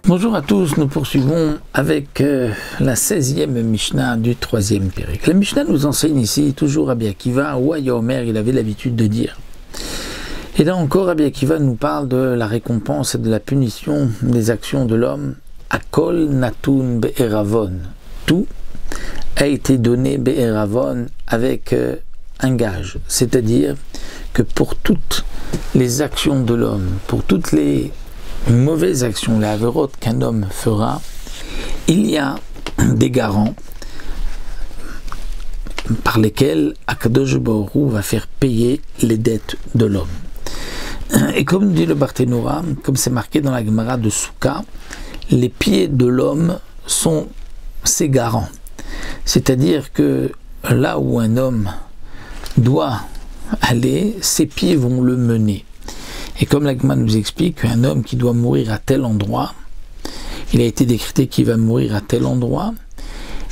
Bonjour à tous, nous poursuivons avec la 16e Mishnah du 3e Pérec. La Mishnah nous enseigne ici, toujours Rabbi Akiva, ou Omer, il avait l'habitude de dire. Et là encore, Rabbi Akiva nous parle de la récompense et de la punition des actions de l'homme. Akol natun be'eravon. Tout a été donné be'eravon avec un gage. C'est-à-dire que pour toutes les actions de l'homme, pour toutes les mauvaises actions, les avérotes qu'un homme fera, il y a des garants par lesquels Akadosh Baruch Hu va faire payer les dettes de l'homme. Et comme dit le Barthénora, comme c'est marqué dans la Gemara de Souka, les pieds de l'homme sont ses garants. C'est-à-dire que là où un homme doit aller, ses pieds vont le mener. Et comme l'Agma nous explique qu'un homme qui doit mourir à tel endroit, il a été décrété qu'il va mourir à tel endroit,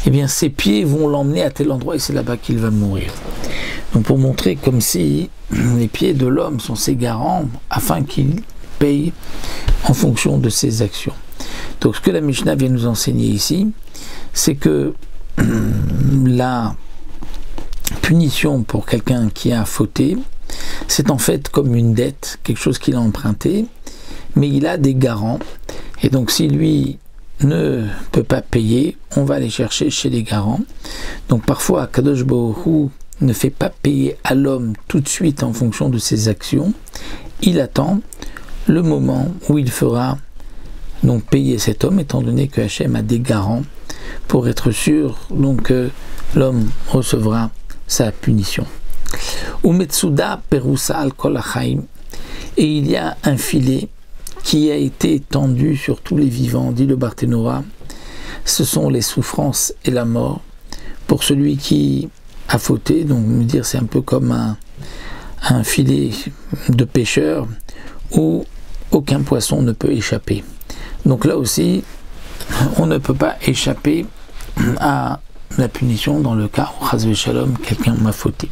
eh bien ses pieds vont l'emmener à tel endroit et c'est là-bas qu'il va mourir. Donc pour montrer comme si les pieds de l'homme sont ses garants afin qu'il paye en fonction de ses actions. Donc ce que la Mishnah vient nous enseigner ici, c'est que la punition pour quelqu'un qui a fauté, c'est en fait comme une dette, quelque chose qu'il a emprunté, mais il a des garants. Et donc si lui ne peut pas payer, on va aller chercher chez les garants. Donc parfois, Kadosh Baruch Hu ne fait pas payer à l'homme tout de suite en fonction de ses actions. Il attend le moment où il fera donc payer cet homme, étant donné que Hachem a des garants, pour être sûr donc que l'homme recevra sa punition. Umetsuda perusa al kol hachaim, et il y a un filet qui a été tendu sur tous les vivants, dit le Barthénora. Ce sont les souffrances et la mort pour celui qui a fauté. Donc me dire c'est un peu comme un filet de pêcheur où aucun poisson ne peut échapper. Donc là aussi on ne peut pas échapper à la punition dans le cas où Chas v'Shalom quelqu'un m'a fauté.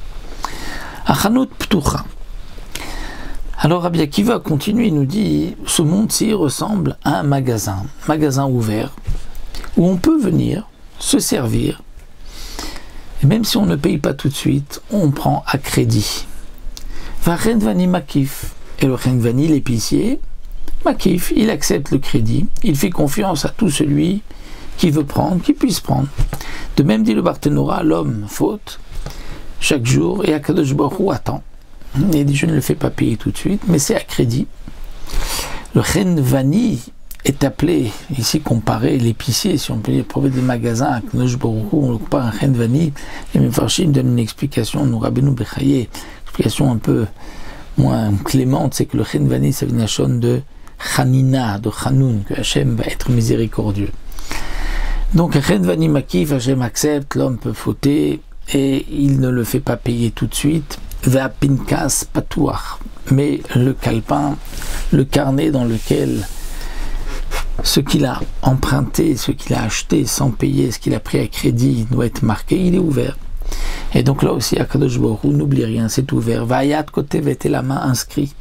Achanut ptucha. Alors Rabbi Akiva continue et nous dit, ce monde-ci ressemble à un magasin ouvert, où on peut venir se servir, et même si on ne paye pas tout de suite, on prend à crédit. Va renvani makif, et le renvani, l'épicier, makif, il accepte le crédit, il fait confiance à tout celui qui veut prendre, qui puisse prendre. De même dit le Barthénora, l'homme faute chaque jour, et Akadosh Baruch Hu attend. Il dit, je ne le fais pas payer tout de suite, mais c'est à crédit. Le renvani est appelé, ici comparé, l'épicier, si on peut dire, prophète des magasins, Akadosh Baruch Hu, on le compare à un renvani. Les Mefarshim donnent une explication, nous Rabbeinu Bechaye, explication un peu moins clémente, c'est que le renvani, ça vient de Chanina, de Chanoun, que Hachem va être miséricordieux. Donc, renvani makif, Hachem accepte, l'homme peut fauter, et il ne le fait pas payer tout de suite. Va pinkas patouach, mais le calepin, le carnet dans lequel ce qu'il a emprunté, ce qu'il a acheté sans payer, ce qu'il a pris à crédit doit être marqué, il est ouvert. Et donc là aussi, Akadosh Baruch Hu, n'oublie rien, c'est ouvert. Va ayat côté vete la main inscrit.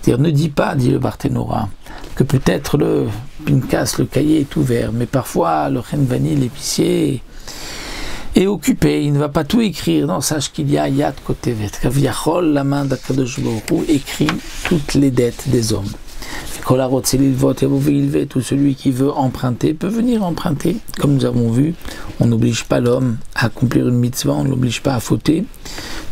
C'est-à-dire, ne dis pas, dit le Barthénora, que peut-être le pinkas, le cahier est ouvert, mais parfois le renvani, l'épicier, est occupé, il ne va pas tout écrire. Non, sache qu'il y a Yad Kotevet. Kaviachol, la main d'Akadosh Baruch Hu, écrit toutes les dettes des hommes. Tout celui qui veut emprunter peut venir emprunter. Comme nous avons vu, on n'oblige pas l'homme à accomplir une mitzvah, on ne l'oblige pas à fauter.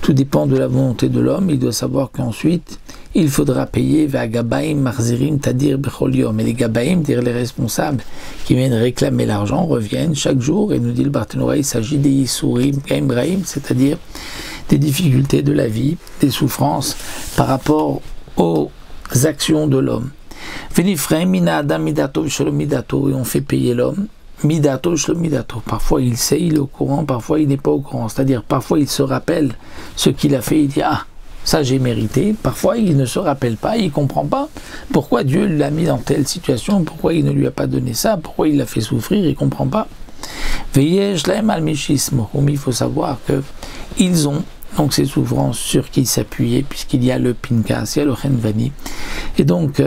Tout dépend de la volonté de l'homme. Il doit savoir qu'ensuite, il faudra payer Vagabaim, Marzirim, Tadir, Becholium. Et les Gabaim, dire les responsables qui viennent réclamer l'argent, reviennent chaque jour. Et nous dit le Barthénora, il s'agit des Yisurim, Gaimbraim, c'est-à-dire des difficultés de la vie, des souffrances par rapport aux actions de l'homme. Venifreim, Mina Adam, Midato, Shalom Midato, et on fait payer l'homme. Midato, Shalom Midato. Parfois il sait, il est au courant, parfois il n'est pas au courant. C'est-à-dire, parfois il se rappelle ce qu'il a fait, il dit, ah, ça j'ai mérité. Parfois il ne se rappelle pas, il ne comprend pas pourquoi Dieu l'a mis dans telle situation, pourquoi il ne lui a pas donné ça, pourquoi il l'a fait souffrir, il ne comprend pas. Veyesh lahem al mishismo. Il faut savoir qu'ils ont donc ces souffrances sur qui s'appuyer, puisqu'il y a le pinkas, il y a le renvani. Et donc,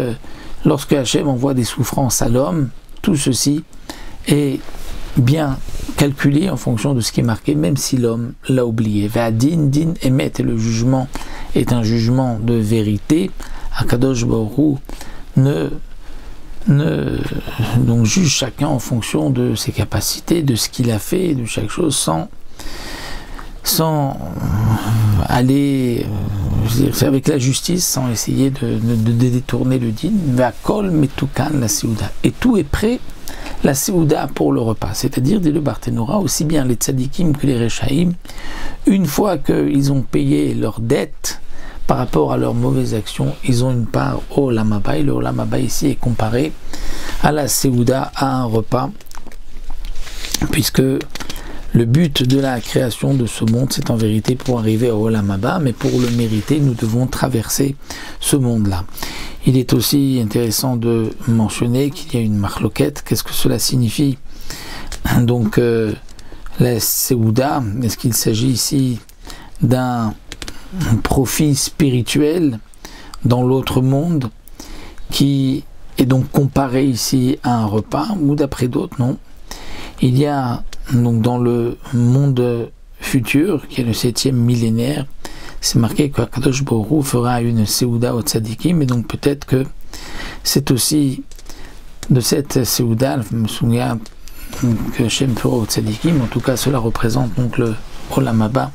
lorsque Hachem envoie des souffrances à l'homme, tout ceci est bien calculé en fonction de ce qui est marqué, même si l'homme l'a oublié. Va'adin din emet, et le jugement est un jugement de vérité. Akadosh Baruch Hu donc juge chacun en fonction de ses capacités, de ce qu'il a fait, de chaque chose, sans aller avec la justice, sans essayer de détourner le din. Ve'akol metukan la seuda, et tout est prêt, la seuda, pour le repas. C'est-à-dire, dit le Barthénora, aussi bien les tzadikim que les rechaïm, une fois qu'ils ont payé leurs dettes par rapport à leurs mauvaises actions, ils ont une part au Olam Haba, et le Olam Haba ici est comparé à la seuda, à un repas, puisque le but de la création de ce monde, c'est en vérité pour arriver au Olam Haba, mais pour le mériter, nous devons traverser ce monde-là. Il est aussi intéressant de mentionner qu'il y a une marloquette. Qu'est-ce que cela signifie? Donc, la seuda, est-ce qu'il s'agit ici d'un profit spirituel dans l'autre monde qui est donc comparé ici à un repas, ou d'après d'autres, non? Il y a donc dans le monde futur, qui est le 7e millénaire, c'est marqué que Kadosh Baruch Hu fera une seuda au tzadikim, et donc peut-être que c'est aussi de cette seuda, je me souviens que Hashem fera au tzadikim, en tout cas cela représente donc le Olam Haba,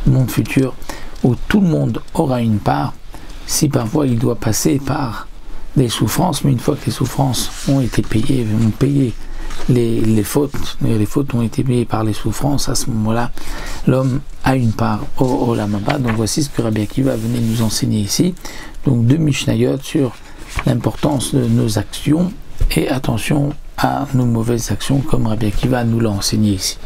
le monde futur, où tout le monde aura une part, si parfois il doit passer par des souffrances, mais une fois que les souffrances ont été payées, ont payé les fautes ont été payées par les souffrances, à ce moment-là, l'homme a une part au Olam Haba. Donc voici ce que Rabbi Akiva venait nous enseigner ici. Donc 2 Mishnayot sur l'importance de nos actions et attention à nos mauvaises actions, comme Rabbi Akiva nous l'a enseigné ici.